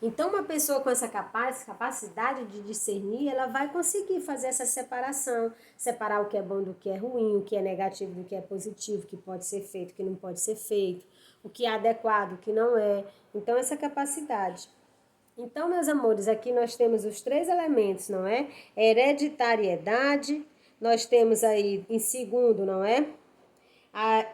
Então, uma pessoa com essa capacidade de discernir, ela vai conseguir fazer essa separação, separar o que é bom do que é ruim, o que é negativo do que é positivo, o que pode ser feito, o que não pode ser feito, o que é adequado, o que não é. Então, essa capacidade. Então, meus amores, aqui nós temos os três elementos, não é? Hereditariedade, nós temos aí em segundo, não é? A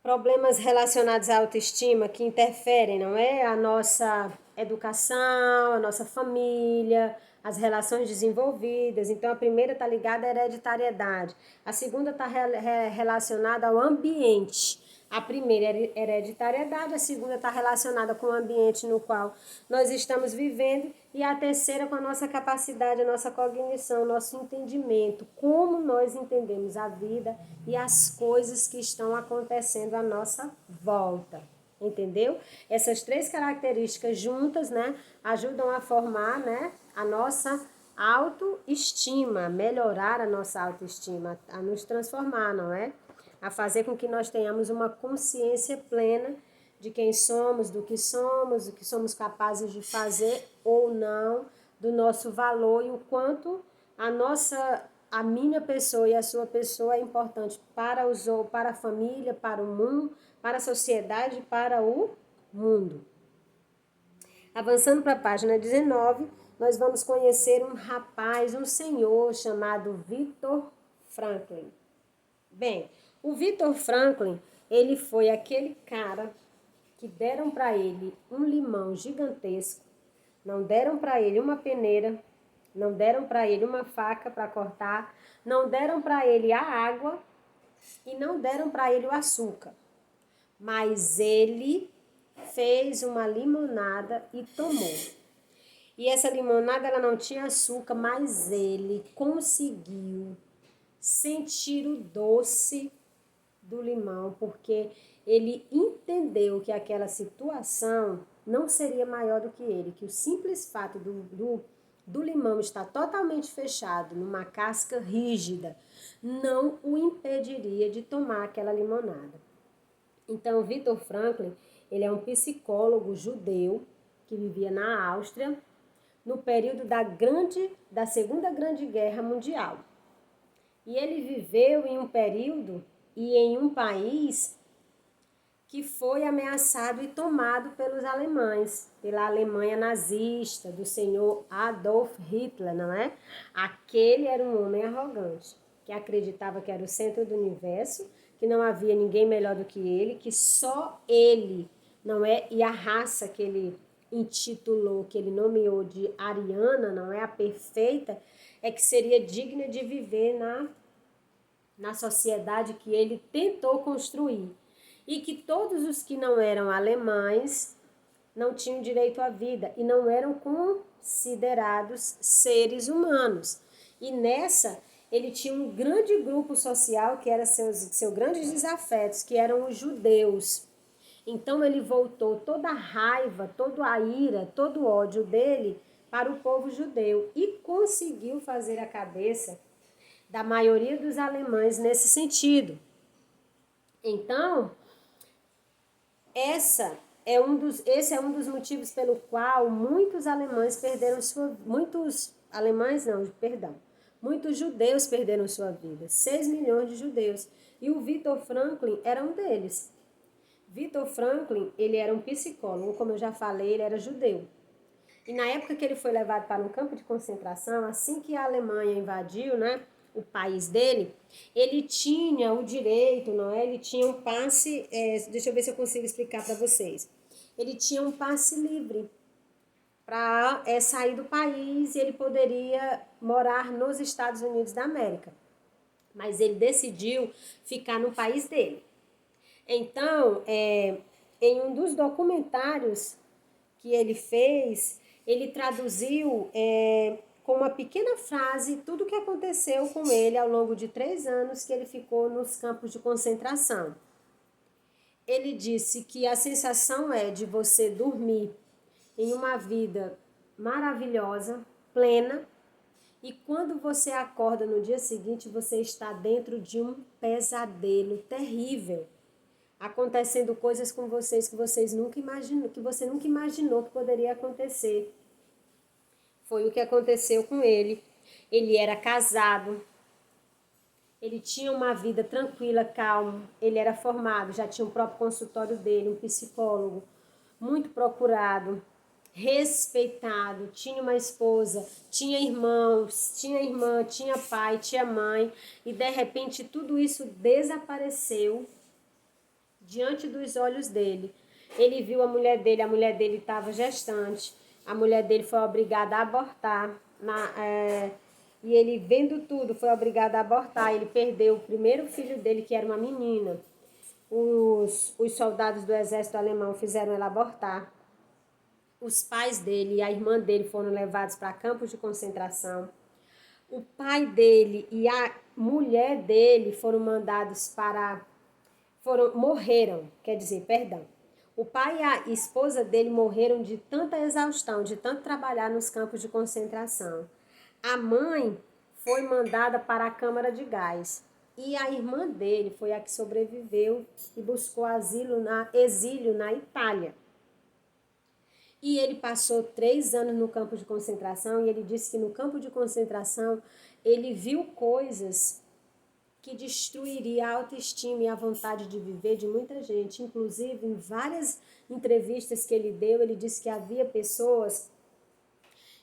problemas relacionados à autoestima que interferem, não é? A nossa educação, a nossa família, as relações desenvolvidas. Então, a primeira está ligada à hereditariedade. A segunda está relacionada ao ambiente. A primeira é hereditariedade, a segunda está relacionada com o ambiente no qual nós estamos vivendo e a terceira com a nossa capacidade, a nossa cognição, o nosso entendimento, como nós entendemos a vida e as coisas que estão acontecendo à nossa volta. Entendeu? Essas três características juntas, né, ajudam a formar, né, a nossa autoestima, melhorar a nossa autoestima, a nos transformar, não é? A fazer com que nós tenhamos uma consciência plena de quem somos, do que somos capazes de fazer ou não, do nosso valor e o quanto a minha pessoa e a sua pessoa é importante para a família, para o mundo, para a sociedade, para o mundo. Avançando para a página 19, nós vamos conhecer um rapaz, um senhor chamado Viktor Franklin. Bem, o Viktor Franklin, ele foi aquele cara que deram para ele um limão gigantesco, não deram para ele uma peneira, não deram para ele uma faca para cortar, não deram para ele a água e não deram para ele o açúcar. Mas ele fez uma limonada e tomou. E essa limonada ela não tinha açúcar, mas ele conseguiu sentir o doce do limão, porque ele entendeu que aquela situação não seria maior do que ele, que o simples fato do limão estar totalmente fechado numa casca rígida não o impediria de tomar aquela limonada. Então, Viktor Franklin, ele é um psicólogo judeu que vivia na Áustria no período da Segunda Grande Guerra Mundial. E ele viveu em um período e em um país que foi ameaçado e tomado pelos alemães, pela Alemanha nazista, do senhor Adolf Hitler, não é? Aquele era um homem arrogante, que acreditava que era o centro do universo, que não havia ninguém melhor do que ele, que só ele, não é? E a raça que ele intitulou, que ele nomeou de ariana, não é? A perfeita, é que seria digna de viver na sociedade que ele tentou construir. E que todos os que não eram alemães não tinham direito à vida e não eram considerados seres humanos. E nessa, ele tinha um grande grupo social que era seus grandes desafetos, que eram os judeus. Então ele voltou toda a raiva, toda a ira, todo o ódio dele para o povo judeu e conseguiu fazer a cabeça da maioria dos alemães nesse sentido. Então, esse é um dos motivos pelo qual muitos judeus perderam sua vida. 6 milhões de judeus. E o Viktor Franklin era um deles. Viktor Franklin, ele era um psicólogo, como eu já falei, ele era judeu. E na época que ele foi levado para um campo de concentração, assim que a Alemanha invadiu, né, o país dele, ele tinha o direito, não é? Ele tinha um passe, deixa eu ver se eu consigo explicar para vocês. Ele tinha um passe livre para sair do país e ele poderia morar nos Estados Unidos da América. Mas ele decidiu ficar no país dele. Então, em um dos documentários que ele fez, ele traduziu com uma pequena frase tudo o que aconteceu com ele ao longo de 3 anos que ele ficou nos campos de concentração. Ele disse que a sensação é de você dormir em uma vida maravilhosa, plena, e quando você acorda no dia seguinte, você está dentro de um pesadelo terrível. acontecendo coisas com vocês que vocês nunca imaginou, que você nunca imaginou que poderia acontecer. Foi o que aconteceu com ele. Ele era casado, ele tinha uma vida tranquila, calma, ele era formado, já tinha o próprio consultório dele, um psicólogo, muito procurado, respeitado, tinha uma esposa, tinha irmãos, tinha irmã, tinha pai, tinha mãe, e de repente tudo isso desapareceu diante dos olhos dele. Ele viu a mulher dele estava gestante, a mulher dele foi obrigada a abortar, e ele vendo tudo foi obrigado a abortar, ele perdeu o primeiro filho dele, que era uma menina. Os soldados do exército alemão fizeram ela abortar. Os pais dele e a irmã dele foram levados para campos de concentração. O pai dele e a mulher dele foram mandados morreram, quer dizer, perdão. O pai e a esposa dele morreram de tanta exaustão, de tanto trabalhar nos campos de concentração. A mãe foi mandada para a câmara de gás. E a irmã dele foi a que sobreviveu e buscou exílio na Itália. E ele passou 3 anos no campo de concentração, e ele disse que no campo de concentração ele viu coisas que destruiria a autoestima e a vontade de viver de muita gente. Inclusive, em várias entrevistas que ele deu, ele disse que havia pessoas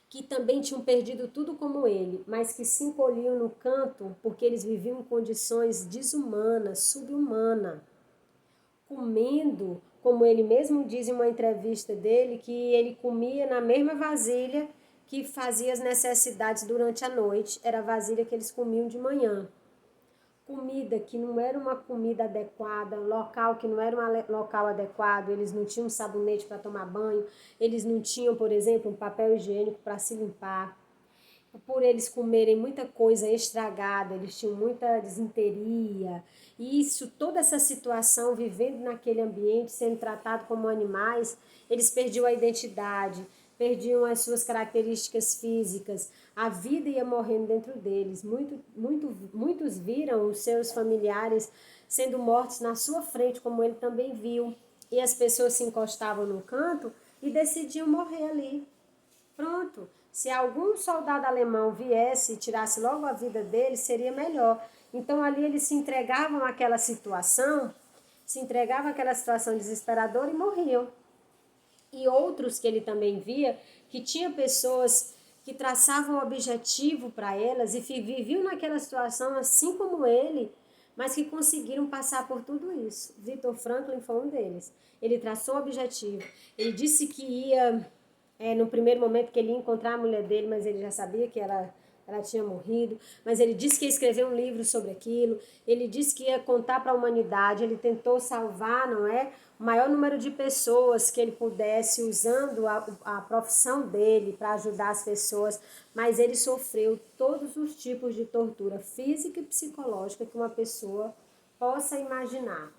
que também tinham perdido tudo como ele, mas que se encolhiam no canto porque eles viviam em condições desumanas, subhumanas, comendo, como ele mesmo diz em uma entrevista dele, que ele comia na mesma vasilha que fazia as necessidades durante a noite, era a vasilha que eles comiam de manhã. Comida que não era uma comida adequada, local que não era um local adequado, eles não tinham sabonete para tomar banho, eles não tinham, por exemplo, um papel higiênico para se limpar. Por eles comerem muita coisa estragada, eles tinham muita disenteria. E isso, toda essa situação, vivendo naquele ambiente, sendo tratado como animais, eles perdiam a identidade, perdiam as suas características físicas, a vida ia morrendo dentro deles. Muitos viram os seus familiares sendo mortos na sua frente, como ele também viu. E as pessoas se encostavam no canto e decidiam morrer ali. Pronto. Se algum soldado alemão viesse e tirasse logo a vida dele, seria melhor. Então ali eles se entregavam àquela situação, desesperadora e morriam. E outros que ele também via, que tinha pessoas que traçavam objetivo para elas e viviam naquela situação assim como ele, mas que conseguiram passar por tudo isso. Viktor Frankl foi um deles. Ele traçou o objetivo. Ele disse que ia, no primeiro momento, que ele ia encontrar a mulher dele, mas ele já sabia que ela tinha morrido, mas ele disse que ia escrever um livro sobre aquilo, ele disse que ia contar para a humanidade, ele tentou salvar, não é? O maior número de pessoas que ele pudesse, usando a profissão dele para ajudar as pessoas, mas ele sofreu todos os tipos de tortura física e psicológica que uma pessoa possa imaginar.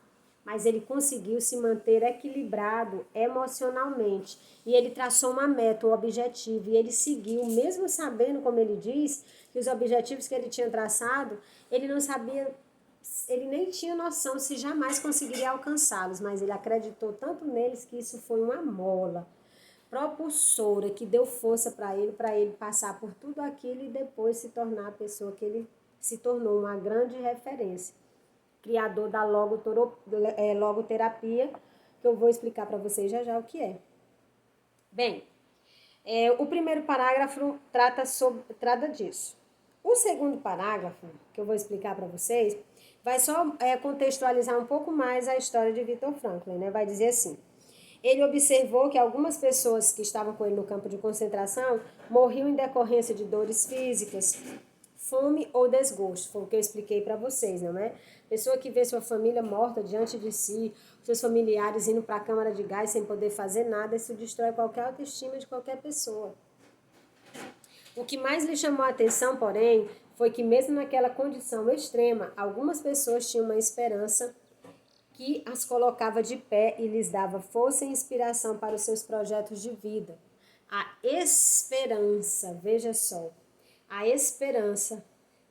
Mas ele conseguiu se manter equilibrado emocionalmente. E ele traçou uma meta, um objetivo, e ele seguiu, mesmo sabendo, como ele diz, que os objetivos que ele tinha traçado, ele não sabia, ele nem tinha noção se jamais conseguiria alcançá-los, mas ele acreditou tanto neles que isso foi uma mola propulsora que deu força para ele passar por tudo aquilo e depois se tornar a pessoa que ele se tornou, uma grande referência. Criador da logoterapia, que eu vou explicar para vocês já o que é. Bem, o primeiro parágrafo trata disso. O segundo parágrafo, que eu vou explicar para vocês, vai só contextualizar um pouco mais a história de Viktor Frankl, né? Vai dizer assim: ele observou que algumas pessoas que estavam com ele no campo de concentração morriam em decorrência de dores físicas, fome ou desgosto. Foi o que eu expliquei para vocês, não é? Pessoa que vê sua família morta diante de si, seus familiares indo para a câmara de gás sem poder fazer nada, isso destrói qualquer autoestima de qualquer pessoa. O que mais lhe chamou a atenção, porém, foi que mesmo naquela condição extrema, algumas pessoas tinham uma esperança que as colocava de pé e lhes dava força e inspiração para os seus projetos de vida. A esperança, veja só, a esperança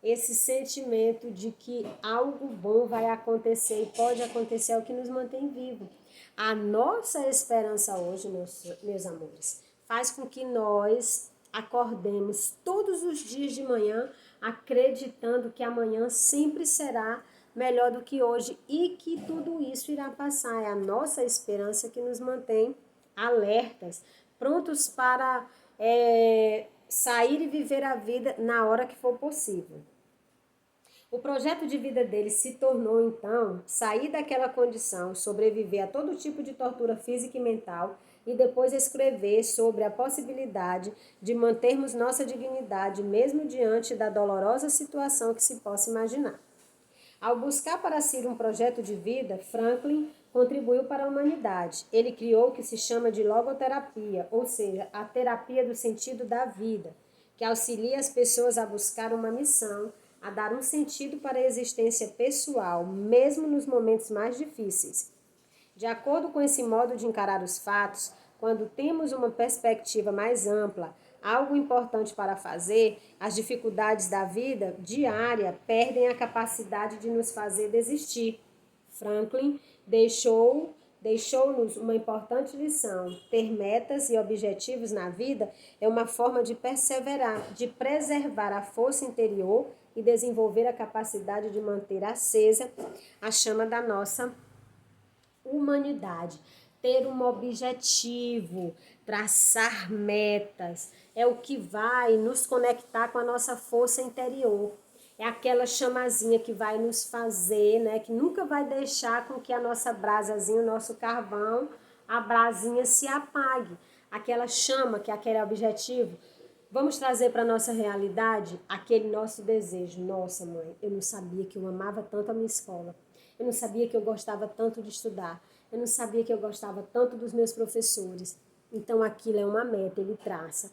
esse sentimento de que algo bom vai acontecer e pode acontecer é o que nos mantém vivo. A nossa esperança hoje, meus amores, faz com que nós acordemos todos os dias de manhã acreditando que amanhã sempre será melhor do que hoje e que tudo isso irá passar. É a nossa esperança que nos mantém alertas, prontos para sair e viver a vida na hora que for possível. O projeto de vida dele se tornou, então, sair daquela condição, sobreviver a todo tipo de tortura física e mental e depois escrever sobre a possibilidade de mantermos nossa dignidade mesmo diante da dolorosa situação que se possa imaginar. Ao buscar para si um projeto de vida, Franklin contribuiu para a humanidade. Ele criou o que se chama de logoterapia, ou seja, a terapia do sentido da vida, que auxilia as pessoas a buscar uma missão, a dar um sentido para a existência pessoal, mesmo nos momentos mais difíceis. De acordo com esse modo de encarar os fatos, quando temos uma perspectiva mais ampla, algo importante para fazer, as dificuldades da vida diária perdem a capacidade de nos fazer desistir. Franklin deixou-nos uma importante lição. Ter metas e objetivos na vida é uma forma de perseverar, de preservar a força interior e desenvolver a capacidade de manter acesa a chama da nossa humanidade. Ter um objetivo, traçar metas, é o que vai nos conectar com a nossa força interior. É aquela chamazinha que vai nos fazer, né, que nunca vai deixar com que a nossa brasazinha, o nosso carvão, a brasinha se apague. Aquela chama, que é aquele objetivo. Vamos trazer para a nossa realidade aquele nosso desejo. Nossa, mãe, eu não sabia que eu amava tanto a minha escola. Eu não sabia que eu gostava tanto de estudar. Eu não sabia que eu gostava tanto dos meus professores. Então aquilo é uma meta, ele traça.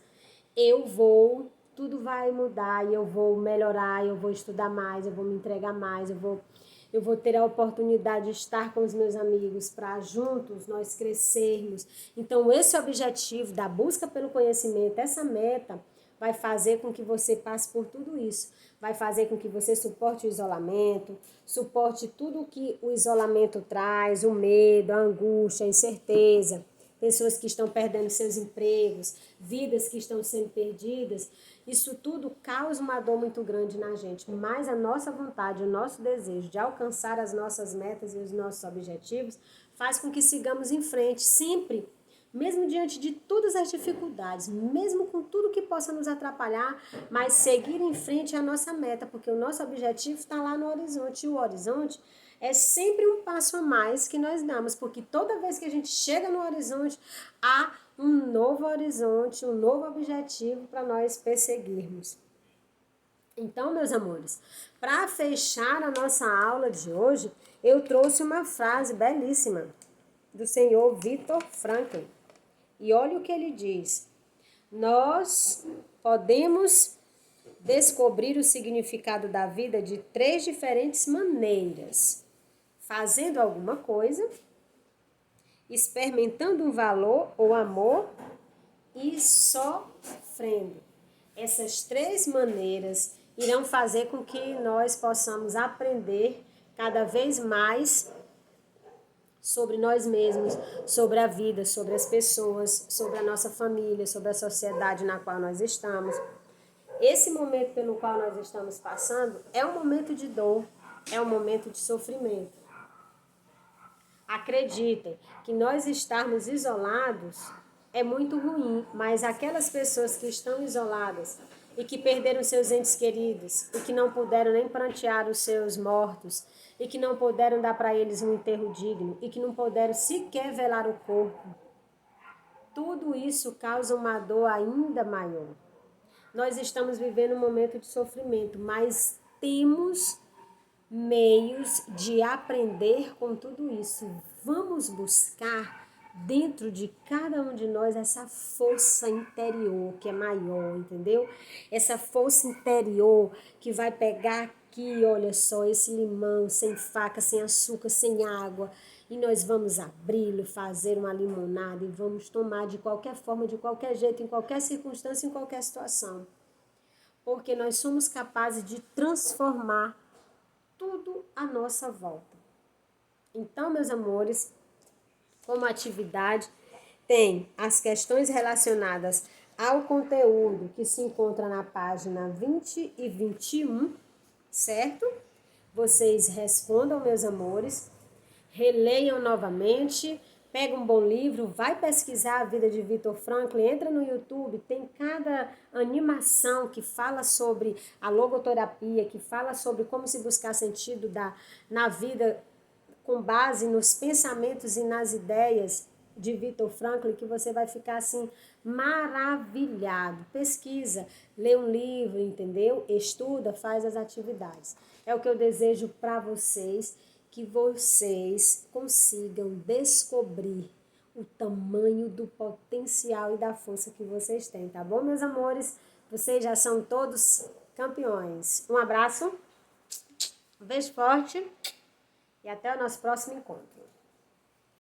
Tudo vai mudar e eu vou melhorar, eu vou estudar mais, eu vou me entregar mais, eu vou ter a oportunidade de estar com os meus amigos para juntos nós crescermos. Então esse objetivo da busca pelo conhecimento, essa meta, vai fazer com que você passe por tudo isso. Vai fazer com que você suporte o isolamento, suporte tudo o que o isolamento traz, o medo, a angústia, a incerteza, pessoas que estão perdendo seus empregos, vidas que estão sendo perdidas. Isso tudo causa uma dor muito grande na gente, mas a nossa vontade, o nosso desejo de alcançar as nossas metas e os nossos objetivos faz com que sigamos em frente sempre, mesmo diante de todas as dificuldades, mesmo com tudo que possa nos atrapalhar, mas seguir em frente é a nossa meta, porque o nosso objetivo está lá no horizonte, e o horizonte é sempre um passo a mais que nós damos, porque toda vez que a gente chega no horizonte, há um novo horizonte, um novo objetivo para nós perseguirmos. Então, meus amores, para fechar a nossa aula de hoje, eu trouxe uma frase belíssima do senhor Viktor Frankl. E olha o que ele diz. Nós podemos descobrir o significado da vida de 3 diferentes maneiras. Fazendo alguma coisa, experimentando um valor ou amor e sofrendo. Essas 3 maneiras irão fazer com que nós possamos aprender cada vez mais sobre nós mesmos, sobre a vida, sobre as pessoas, sobre a nossa família, sobre a sociedade na qual nós estamos. Esse momento pelo qual nós estamos passando é um momento de dor, é um momento de sofrimento. Acreditem que nós estarmos isolados é muito ruim, mas aquelas pessoas que estão isoladas e que perderam seus entes queridos e que não puderam nem prantear os seus mortos e que não puderam dar para eles um enterro digno e que não puderam sequer velar o corpo, tudo isso causa uma dor ainda maior. Nós estamos vivendo um momento de sofrimento, mas temos meios de aprender com tudo isso. Vamos buscar dentro de cada um de nós essa força interior que é maior, entendeu? Essa força interior que vai pegar aqui, olha só, esse limão sem faca, sem açúcar, sem água, e nós vamos abri-lo, fazer uma limonada e vamos tomar de qualquer forma, de qualquer jeito, em qualquer circunstância, em qualquer situação. porque nós somos capazes de transformar tudo à nossa volta. Então, meus amores, como atividade, tem as questões relacionadas ao conteúdo que se encontra na página 20 e 21, certo? Vocês respondam, meus amores, releiam novamente, pega um bom livro, vai pesquisar a vida de Viktor Frankl, entra no YouTube, tem cada animação que fala sobre a logoterapia, que fala sobre como se buscar sentido na vida com base nos pensamentos e nas ideias de Viktor Frankl, que você vai ficar assim maravilhado. Pesquisa, lê um livro, entendeu? Estuda, faz as atividades. É o que eu desejo para vocês, que vocês consigam descobrir o tamanho do potencial e da força que vocês têm, tá bom, meus amores? Vocês já são todos campeões. Um abraço, um beijo forte e até o nosso próximo encontro.